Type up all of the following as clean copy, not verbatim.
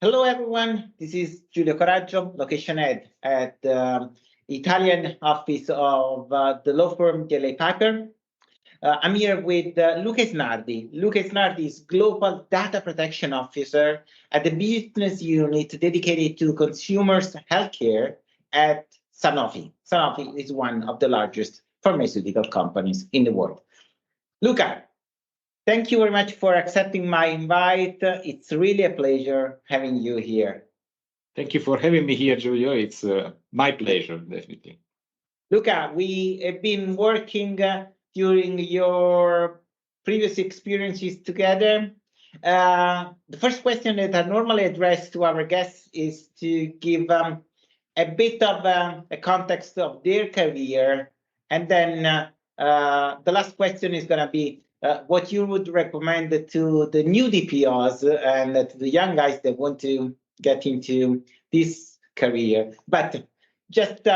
Hello, everyone. This is Giulio Coraggio, location head at the Italian office of the law firm DLA Piper. I'm here with Luca Isnardi. Luca Isnardi is Global Data Protection Officer at the business unit dedicated to consumers' healthcare at Sanofi. Sanofi is one of the largest pharmaceutical companies in the world. Luca, thank you very much for accepting my invite. It's really a pleasure having you here. Thank you for having me here, Giulio. It's my pleasure, definitely. Luca, we have been working during your previous experiences together. The first question that I normally address to our guests is to give a bit of a context of their career. And then the last question is going to be what you would recommend to the new DPOs and to the young guys that want to get into this career. But just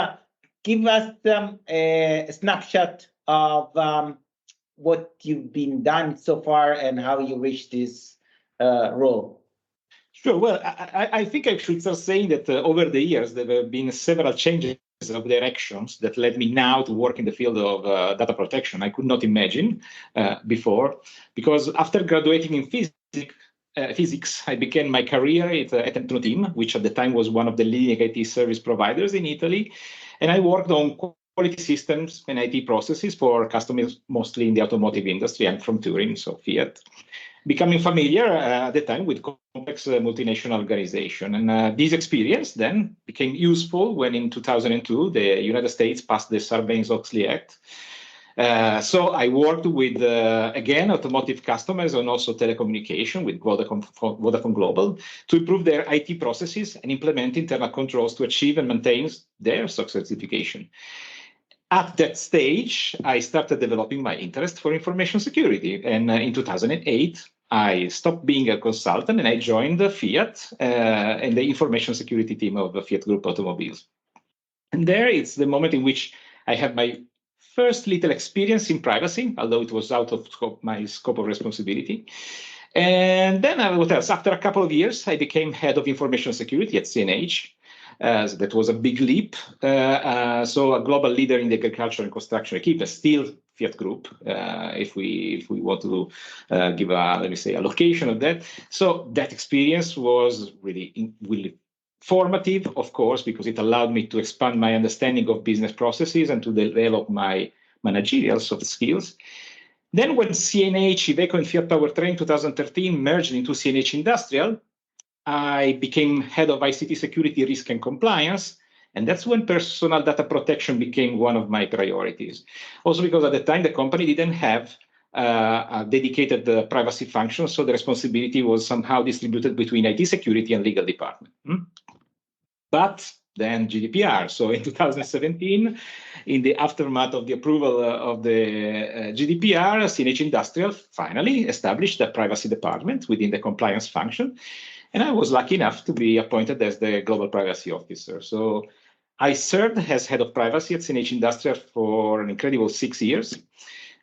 give us a snapshot of what you've been done so far and how you reached this role. Sure. Well, I think I should start saying that over the years, there have been several changes of directions that led me now to work in the field of data protection. I could not imagine before, because after graduating in physics, I began my career at Team, which at the time was one of the leading IT service providers in Italy. And I worked on quality systems and IT processes for customers, mostly in the automotive industry. I'm from Turin, so Fiat. Becoming familiar at the time with complex multinational organization. And this experience then became useful when in 2002, the United States passed the Sarbanes-Oxley Act. So I worked with, again, automotive customers and also telecommunication with Vodafone Global to improve their IT processes and implement internal controls to achieve and maintain their SOC certification. At that stage, I started developing my interest for information security. And in 2008, I stopped being a consultant and I joined the Fiat and the information security team of the Fiat Group Automobiles. And there it's the moment in which I have my first little experience in privacy, although it was out of my scope of responsibility. And then what else? After a couple of years, I became head of information security at CNH. So that was a big leap. So a global leader in the agriculture and construction equipment, still Fiat Group, if we want to give let me say, a location of that. So that experience was really formative, of course, because it allowed me to expand my understanding of business processes and to develop my managerial soft skills. Then when CNH, Iveco, and Fiat Powertrain 2013 merged into CNH Industrial, I became head of ICT security, risk, and compliance. And that's when personal data protection became one of my priorities. Also because at the time, the company didn't have a dedicated privacy function, so the responsibility was somehow distributed between IT security and legal department. But then GDPR. So in 2017, in the aftermath of the approval of the GDPR, CNH Industrial finally established a privacy department within the compliance function. And I was lucky enough to be appointed as the global privacy officer. So I served as head of privacy at CNH Industrial for an incredible 6 years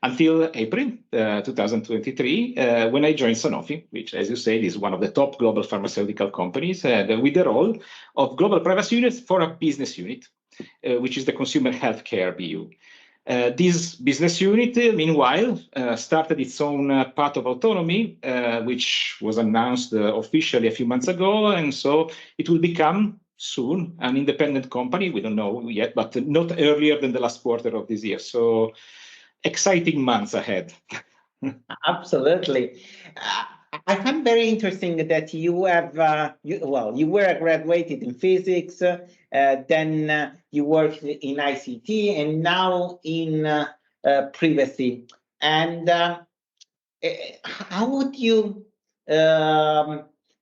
until April 2023, when I joined Sanofi, which, as you said, is one of the top global pharmaceutical companies, with the role of global privacy unit for a business unit, which is the consumer healthcare BU. This business unit, meanwhile, started its own path of autonomy, which was announced officially a few months ago. And so it will become soon an independent company. We don't know yet, but not earlier than the last quarter of this year. So exciting months ahead. Absolutely. I find very interesting that you have, you were graduated in physics, then you worked in ICT, and now in privacy. And how would you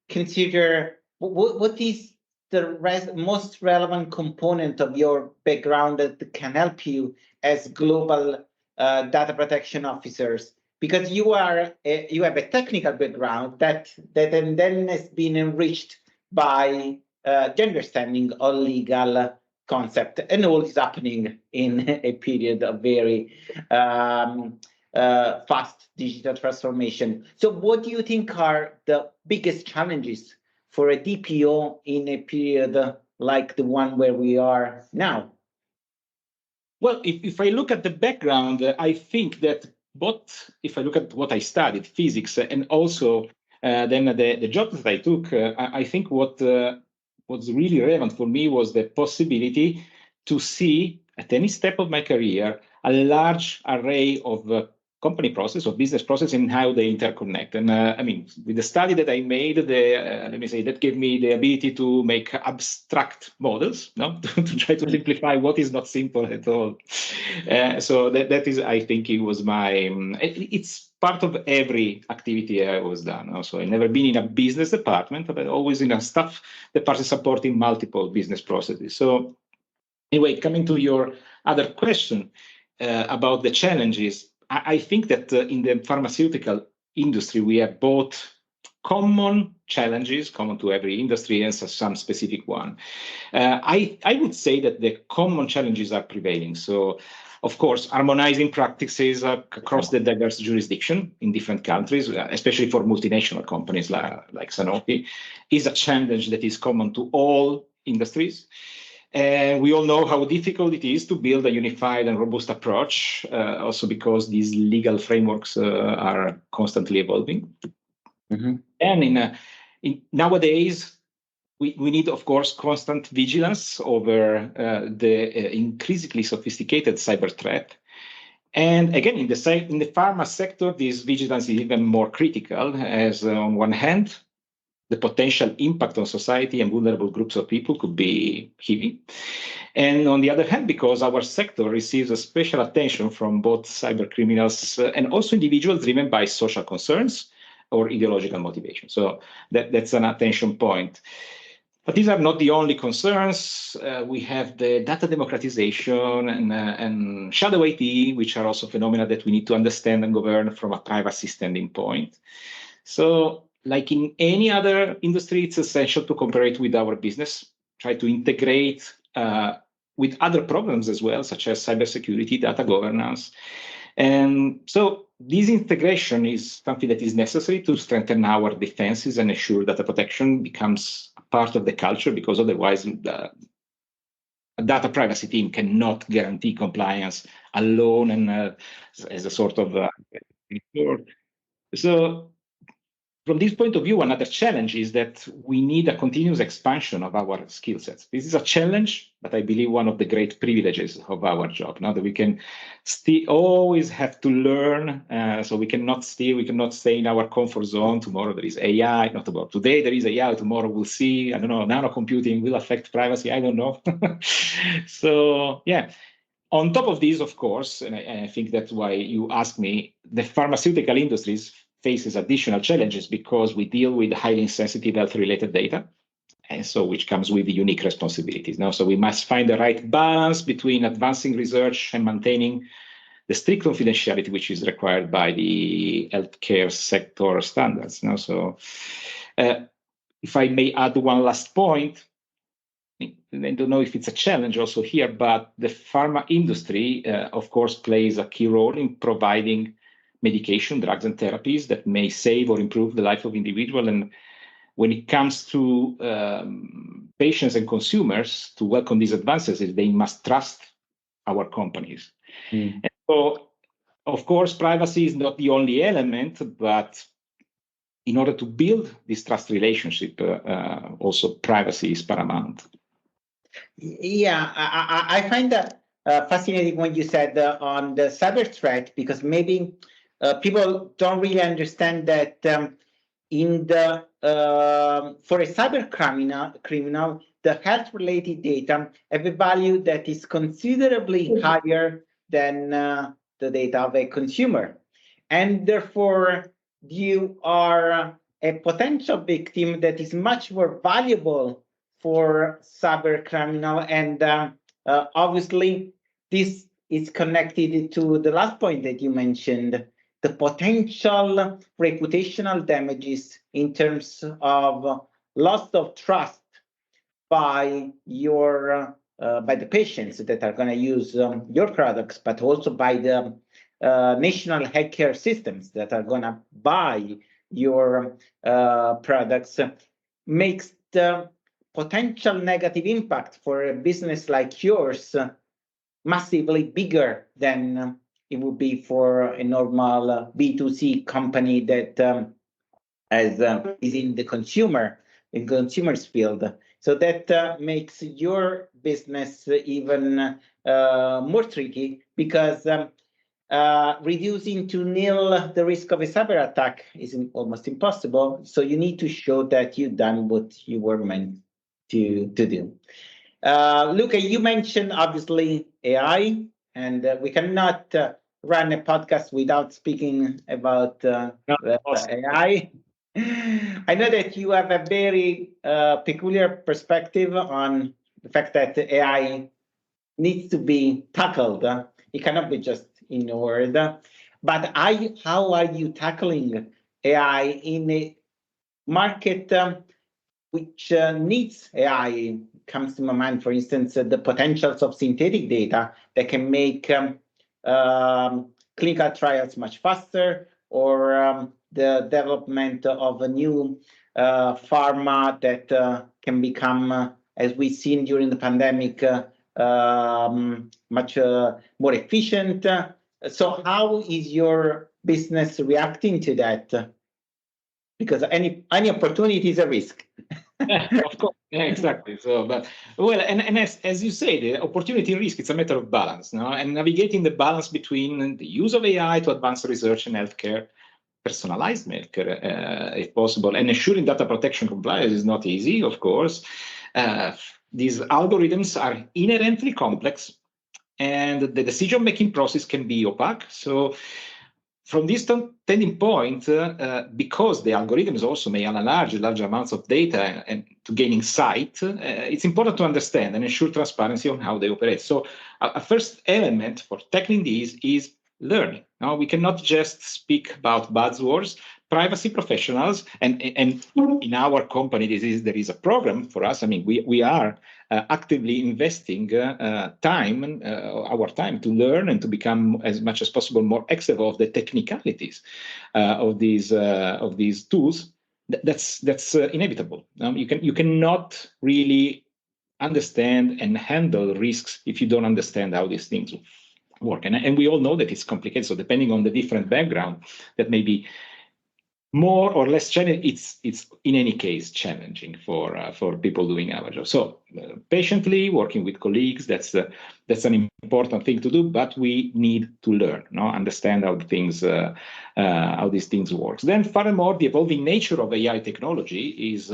consider, what is the most relevant component of your background that can help you as global data protection officers? Because you have a technical background that then has been enriched by the understanding of legal concept, and all is happening in a period of very fast digital transformation. So what do you think are the biggest challenges for a DPO in a period like the one where we are now? Well, if I look at the background, I think that both, if I look at what I studied, physics, and also then the job that I took, I think what was really relevant for me was the possibility to see at any step of my career a large array of company process or business process and how they interconnect. And I mean, with the study that I made, let me say, that gave me the ability to make abstract models, no, to try to simplify what is not simple at all. So that is, I think, it was my. It's part of every activity I was done. Also, I've never been in a business department, but always in a staff department supporting multiple business processes. So anyway, coming to your other question about the challenges. I think that in the pharmaceutical industry, we have both common challenges, common to every industry, and some specific one. I would say that the common challenges are prevailing. So, of course, harmonizing practices across the diverse jurisdiction in different countries, especially for multinational companies like Sanofi, is a challenge that is common to all industries. And we all know how difficult it is to build a unified and robust approach, also because these legal frameworks are constantly evolving. Mm-hmm. And nowadays, we need, of course, constant vigilance over the increasingly sophisticated cyber threat. And again, in the pharma sector, this vigilance is even more critical, as on one hand, the potential impact on society and vulnerable groups of people could be heavy. And on the other hand, because our sector receives a special attention from both cyber criminals and also individuals driven by social concerns or ideological motivation. So that's an attention point. But these are not the only concerns. We have the data democratization and shadow IT, which are also phenomena that we need to understand and govern from a privacy standing point. So, like in any other industry, it's essential to cooperate with our business, try to integrate with other problems as well, such as cybersecurity, data governance. And so this integration is something that is necessary to strengthen our defenses and ensure that the protection becomes a part of the culture, because otherwise a data privacy team cannot guarantee compliance alone and as a sort of so from this point of view, another challenge is that we need a continuous expansion of our skill sets. This is a challenge, but I believe one of the great privileges of our job. Now that we can always have to learn, so we cannot stay in our comfort zone. Tomorrow there is AI, not tomorrow. Today there is AI, tomorrow we'll see, I don't know, nanocomputing will affect privacy, I don't know. So, yeah. On top of this, of course, and I think that's why you asked me, the pharmaceutical industries faces additional challenges because we deal with highly sensitive health-related data, and so which comes with unique responsibilities. Now, so we must find the right balance between advancing research and maintaining the strict confidentiality which is required by the healthcare sector standards. Now, so if I may add one last point, I don't know if it's a challenge also here, but the pharma industry, of course, plays a key role in providing medication, drugs, and therapies that may save or improve the life of individuals. And when it comes to patients and consumers, to welcome these advances, they must trust our companies. Mm. And so, of course, privacy is not the only element, but in order to build this trust relationship, also privacy is paramount. Yeah, I find that fascinating when you said on the cyber threat, because maybe people don't really understand that in the for a cyber criminal, the health-related data have a value that is considerably higher than the data of a consumer, and therefore you are a potential victim that is much more valuable for cyber criminal, and obviously this is connected to the last point that you mentioned, the potential reputational damages in terms of loss of trust by your by the patients that are going to use your products, but also by the national healthcare systems that are going to buy your products. makes the potential negative impact for a business like yours massively bigger than it would be for a normal B2C company that is in the consumer's field. So that makes your business even more tricky, because reducing to nil the risk of a cyber attack is almost impossible. So you need to show that you've done what you were meant to do. Luca, you mentioned obviously AI, and we cannot run a podcast without speaking about AI. I know that you have a very peculiar perspective on the fact that AI needs to be tackled. It cannot be just ignored. But how are you tackling AI in a market which needs AI? Comes to my mind, for instance, the potentials of synthetic data that can make clinical trials much faster, or the development of a new pharma that can become, as we've seen during the pandemic, much more efficient. So how is your business reacting to that? Because any opportunity is a risk. Of course, yeah, exactly. So, but well, and as you say, the opportunity and risk, it's a matter of balance, no? And navigating the balance between the use of AI to advance research in healthcare, personalized healthcare, if possible, and ensuring data protection compliance is not easy, of course. These algorithms are inherently complex, and the decision-making process can be opaque. So from this standing point, because the algorithms also may analyze large amounts of data and to gain insight, it's important to understand and ensure transparency on how they operate. So a first element for tackling these is learning. Now, we cannot just speak about buzzwords. Privacy professionals, and in our company, there is a program for us. I mean, we are actively investing our time to learn and to become as much as possible more expert of the technicalities of these tools. That's inevitable. You cannot really understand and handle risks if you don't understand how these things work. And we all know that it's complicated. So depending on the different background, that may be more or less challenging. It's in any case challenging for people doing our job. So patiently working with colleagues, that's an important thing to do. But we need to learn, understand how these things work. Then furthermore, the evolving nature of AI technology is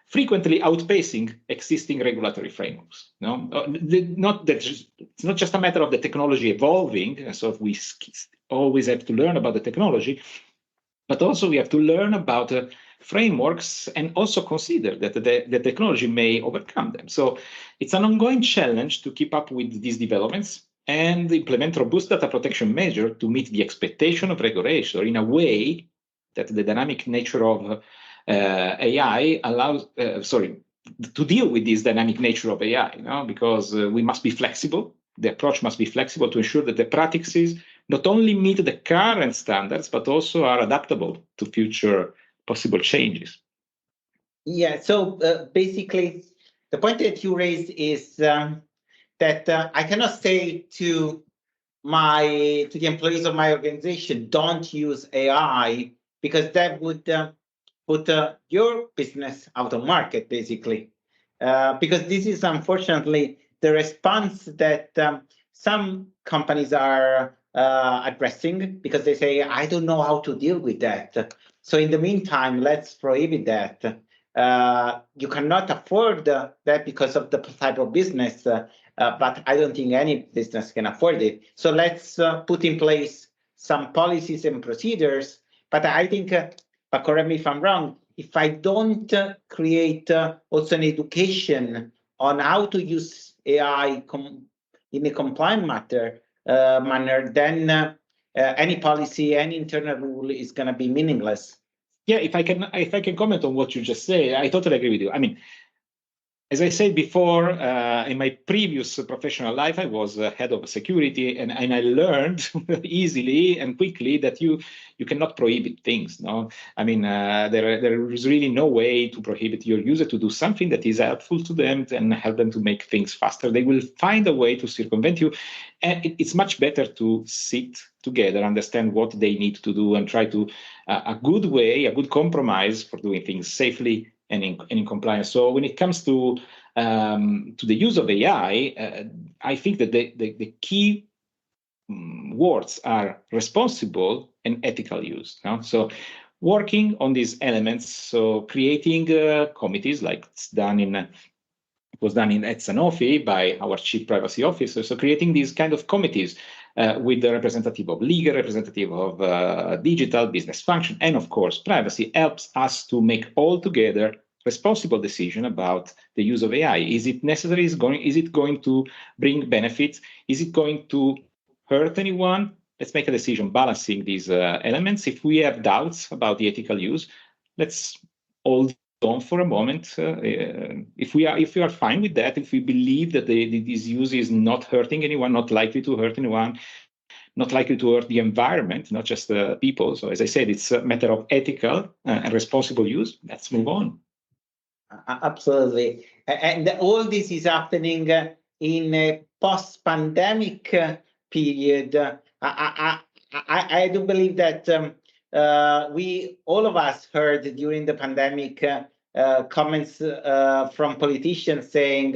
frequently outpacing existing regulatory frameworks. It's not just a matter of the technology evolving, and so we always have to learn about the technology, but also we have to learn about frameworks and also consider that the technology may overcome them. So it's an ongoing challenge to keep up with these developments and implement robust data protection measures to meet the expectation of regulation in a way that the dynamic nature of AI allows, to deal with this dynamic nature of AI, because we must be flexible. The approach must be flexible to ensure that the practices not only meet the current standards, but also are adaptable to future possible changes. Yeah, so basically, the point that you raised is that I cannot say to the employees of my organization, don't use AI, because that would put your business out of market, basically. Because this is unfortunately the response that some companies are addressing, because they say, I don't know how to deal with that. So in the meantime, let's prohibit that. You cannot afford that because of the type of business, but I don't think any business can afford it. So let's put in place some policies and procedures. But I think, but correct me if I'm wrong, if I don't create also an education on how to use AI in a compliant manner, then any policy, any internal rule is going to be meaningless. Yeah, if I can comment on what you just say, I totally agree with you. I mean, As I said before, in my previous professional life, I was head of security, and I learned easily and quickly that you cannot prohibit things. No, I mean there is really no way to prohibit your user to do something that is helpful to them and help them to make things faster. They will find a way to circumvent you, and it's much better to sit together, understand what they need to do, and try to a good way, a good compromise for doing things safely and in compliance. So when it comes to the use of AI, I think that the key words are responsible and ethical use. No? So working on these elements, so creating committees like it's done in it was done at Sanofi by our chief privacy officer. So creating these kind of committees with the representative of legal, representative of digital, business function, and of course privacy helps us to make all together responsible decision about the use of AI. Is it necessary? Is it going to bring benefits? Is it going to hurt anyone? Let's make a decision balancing these elements. If we have doubts about the ethical use, let's hold on for a moment. If we are fine with that, if we believe that this use is not hurting anyone, not likely to hurt anyone, not likely to hurt the environment, not just the people. So as I said, it's a matter of ethical and responsible use. Let's move on. Absolutely. And all this is happening in a post-pandemic period. I do believe that we, all of us, heard during the pandemic comments from politicians saying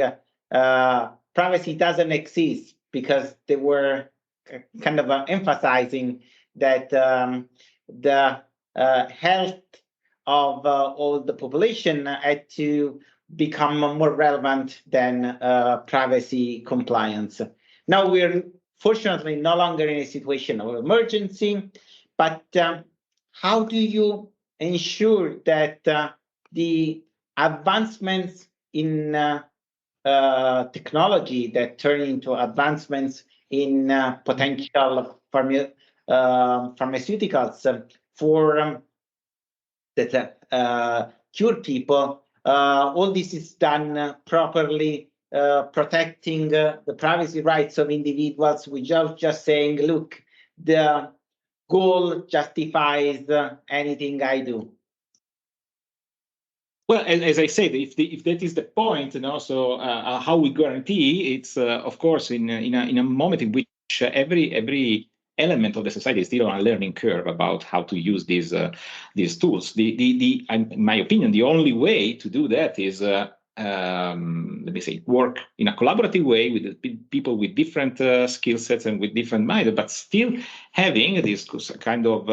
privacy doesn't exist, because they were kind of emphasizing that the health of all the population had to become more relevant than privacy compliance. Now we're fortunately no longer in a situation of emergency, but how do you ensure that the advancements in technology that turn into advancements in potential pharmaceuticals for that cure people, all this is done properly, protecting the privacy rights of individuals without just saying, look, the goal justifies anything I do? Well, as I said, if that is the point, so how we guarantee it's, of course, in a moment in which every element of the society is still on a learning curve about how to use these tools. In my opinion, the only way to do that is let me say, work in a collaborative way with people with different skill sets and with different minds, but still having this kind of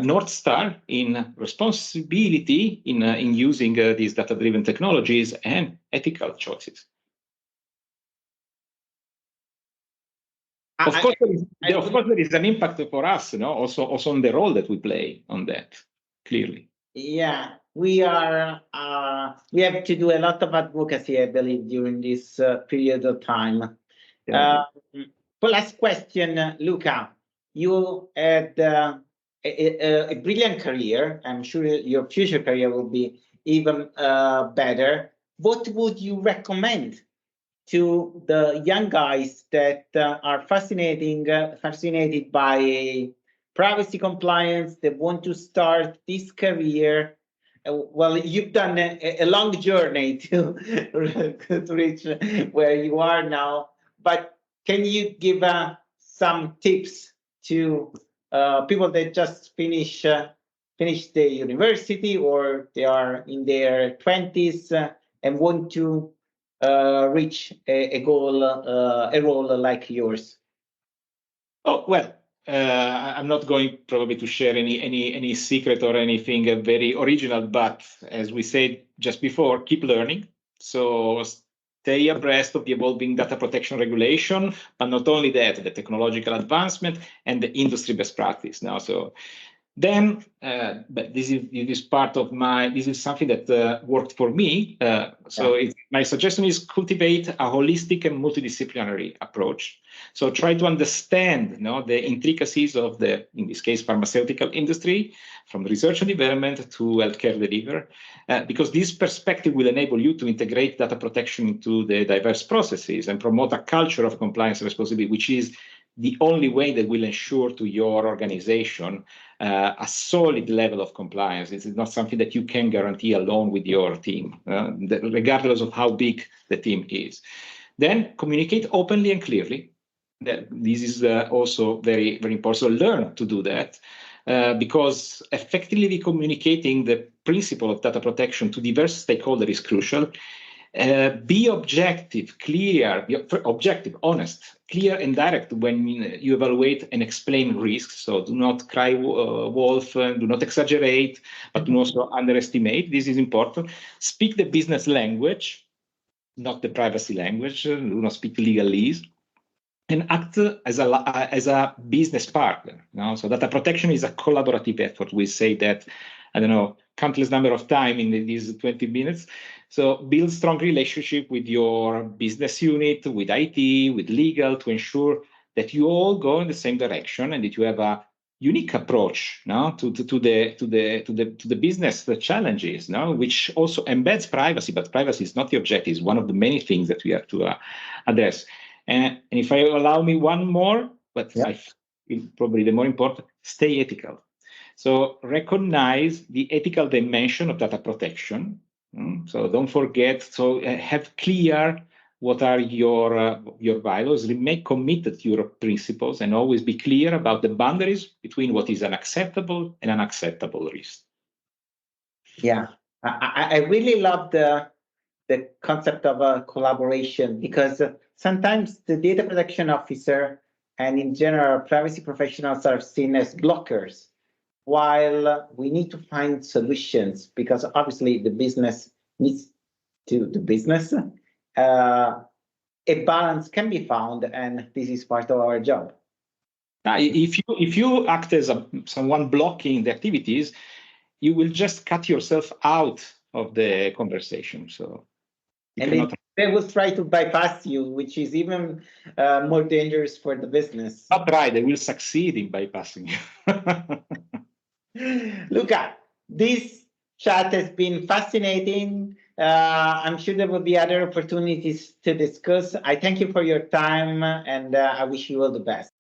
North Star in responsibility in using these data-driven technologies and ethical choices. Of course, there is an impact for us, also on the role that we play on that, clearly. Yeah, we have to do a lot of advocacy, I believe, during this period of time. Yeah. Last question, Luca. You had a brilliant career. I'm sure your future career will be even better. What would you recommend to the young guys that are fascinated by privacy compliance, they want to start this career? Well, you've done a long journey to reach where you are now, but can you give some tips to people that just finish the university, or they are in their 20s and want to reach a goal, a role like yours? Oh, well, I'm not going probably to share any secret or anything very original, but as we said just before, keep learning. So stay abreast of the evolving data protection regulation, but not only that, the technological advancement and the industry best practice now. So then, but this is part of this is something that worked for me. So it's my suggestion is cultivate a holistic and multidisciplinary approach. So try to understand, the intricacies of the, in this case, pharmaceutical industry, from research and development to healthcare delivery, because this perspective will enable you to integrate data protection into the diverse processes and promote a culture of compliance and responsibility, which is the only way that will ensure to your organization a solid level of compliance. It's not something that you can guarantee alone with your team, regardless of how big the team is. Then communicate openly and clearly. This is also very, very important. So learn to do that, because effectively communicating the principle of data protection to diverse stakeholders is crucial. Be objective, clear, honest, clear and direct when you evaluate and explain risks. So do not cry wolf, do not exaggerate, but do also underestimate. This is important. Speak the business language, not the privacy language. Do not speak legalese. And act as a business partner. So data protection is a collaborative effort. We say that, I don't know, countless number of times in these 20 minutes. So build strong relationship with your business unit, with IT, with legal, to ensure that you all go in the same direction and that you have a unique approach to the business challenges, which also embeds privacy. But privacy is not the objective; it's one of the many things that we have to address. And if I allow me one more, but I feel probably the more important, stay ethical. So recognize the ethical dimension of data protection. So don't forget, so have clear what are your values, remain committed to your principles, and always be clear about the boundaries between what is an acceptable and unacceptable risk. Yeah, I really love the concept of a collaboration, because sometimes the data protection officer and in general privacy professionals are seen as blockers, while we need to find solutions, because obviously the business needs to do business. A balance can be found, and this is part of our job. If you act as someone blocking the activities, you will just cut yourself out of the conversation. So they will try to bypass you, which is even more dangerous for the business. Not right, they will succeed in bypassing you. Luca, this chat has been fascinating. I'm sure there will be other opportunities to discuss. I thank you for your time, and I wish you all the best.